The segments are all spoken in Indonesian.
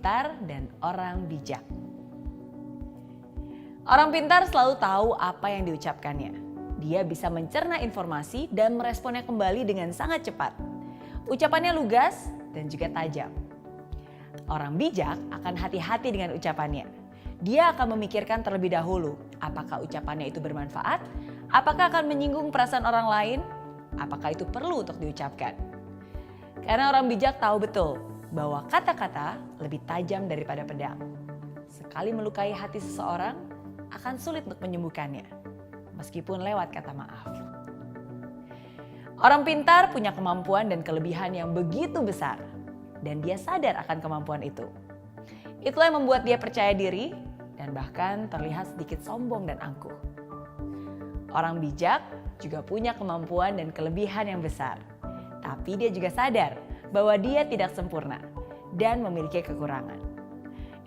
pintar dan orang bijak. Orang pintar selalu tahu apa yang diucapkannya. Dia bisa mencerna informasi dan meresponnya kembali dengan sangat cepat. Ucapannya lugas dan juga tajam. Orang bijak akan hati-hati dengan ucapannya. Dia akan memikirkan terlebih dahulu apakah ucapannya itu bermanfaat, apakah akan menyinggung perasaan orang lain, apakah itu perlu untuk diucapkan. Karena orang bijak tahu betul bahwa kata-kata lebih tajam daripada pedang. Sekali melukai hati seseorang, akan sulit untuk menyembuhkannya, meskipun lewat kata maaf. Orang pintar punya kemampuan dan kelebihan yang begitu besar, dan dia sadar akan kemampuan itu. Itulah yang membuat dia percaya diri dan bahkan terlihat sedikit sombong dan angkuh. Orang bijak juga punya kemampuan dan kelebihan yang besar, tapi dia juga sadar bahwa dia tidak sempurna dan memiliki kekurangan.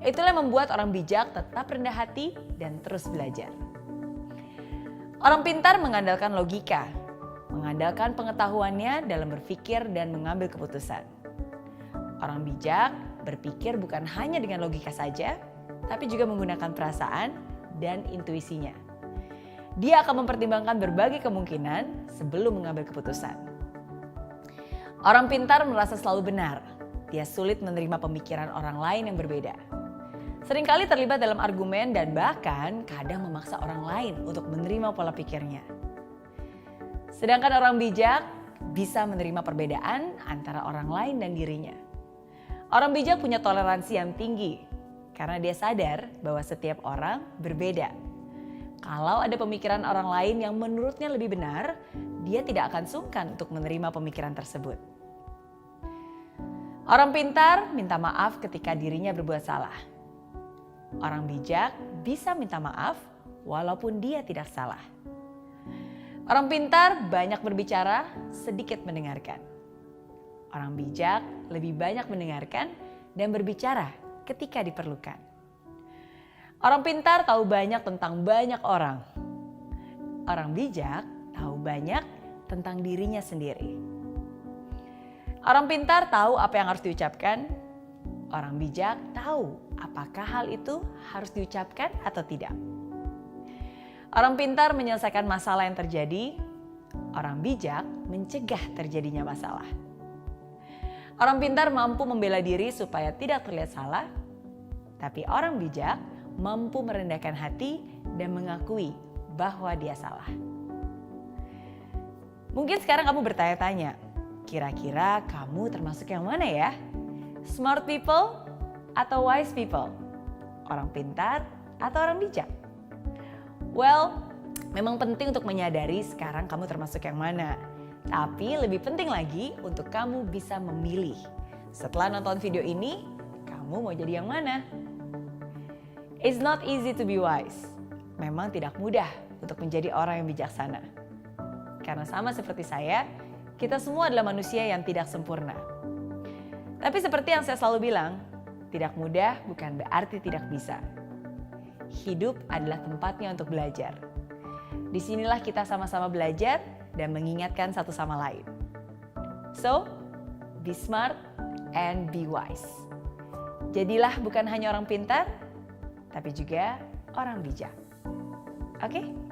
Itulah yang membuat orang bijak tetap rendah hati dan terus belajar. Orang pintar mengandalkan logika, mengandalkan pengetahuannya dalam berpikir dan mengambil keputusan. Orang bijak berpikir bukan hanya dengan logika saja, tapi juga menggunakan perasaan dan intuisinya. Dia akan mempertimbangkan berbagai kemungkinan sebelum mengambil keputusan. Orang pintar merasa selalu benar. Dia sulit menerima pemikiran orang lain yang berbeda. Seringkali terlibat dalam argumen dan bahkan kadang memaksa orang lain untuk menerima pola pikirnya. Sedangkan orang bijak bisa menerima perbedaan antara orang lain dan dirinya. Orang bijak punya toleransi yang tinggi karena dia sadar bahwa setiap orang berbeda. Kalau ada pemikiran orang lain yang menurutnya lebih benar, dia tidak akan sungkan untuk menerima pemikiran tersebut. Orang pintar minta maaf ketika dirinya berbuat salah. Orang bijak bisa minta maaf walaupun dia tidak salah. Orang pintar banyak berbicara, sedikit mendengarkan. Orang bijak lebih banyak mendengarkan dan berbicara ketika diperlukan. Orang pintar tahu banyak tentang banyak orang. Orang bijak tahu banyak tentang dirinya sendiri. Orang pintar tahu apa yang harus diucapkan. Orang bijak tahu apakah hal itu harus diucapkan atau tidak. Orang pintar menyelesaikan masalah yang terjadi. Orang bijak mencegah terjadinya masalah. Orang pintar mampu membela diri supaya tidak terlihat salah. Tapi orang bijak mampu merendahkan hati dan mengakui bahwa dia salah. Mungkin sekarang kamu bertanya-tanya, kira-kira kamu termasuk yang mana ya? Smart people atau wise people? Orang pintar atau orang bijak? Well, memang penting untuk menyadari sekarang kamu termasuk yang mana. Tapi lebih penting lagi untuk kamu bisa memilih. Setelah nonton video ini, kamu mau jadi yang mana? It's not easy to be wise. Memang tidak mudah untuk menjadi orang yang bijaksana. Karena sama seperti saya, kita semua adalah manusia yang tidak sempurna. Tapi seperti yang saya selalu bilang, tidak mudah bukan berarti tidak bisa. Hidup adalah tempatnya untuk belajar. Disinilah kita sama-sama belajar dan mengingatkan satu sama lain. So, be smart and be wise. Jadilah bukan hanya orang pintar, tapi juga orang bijak. Oke?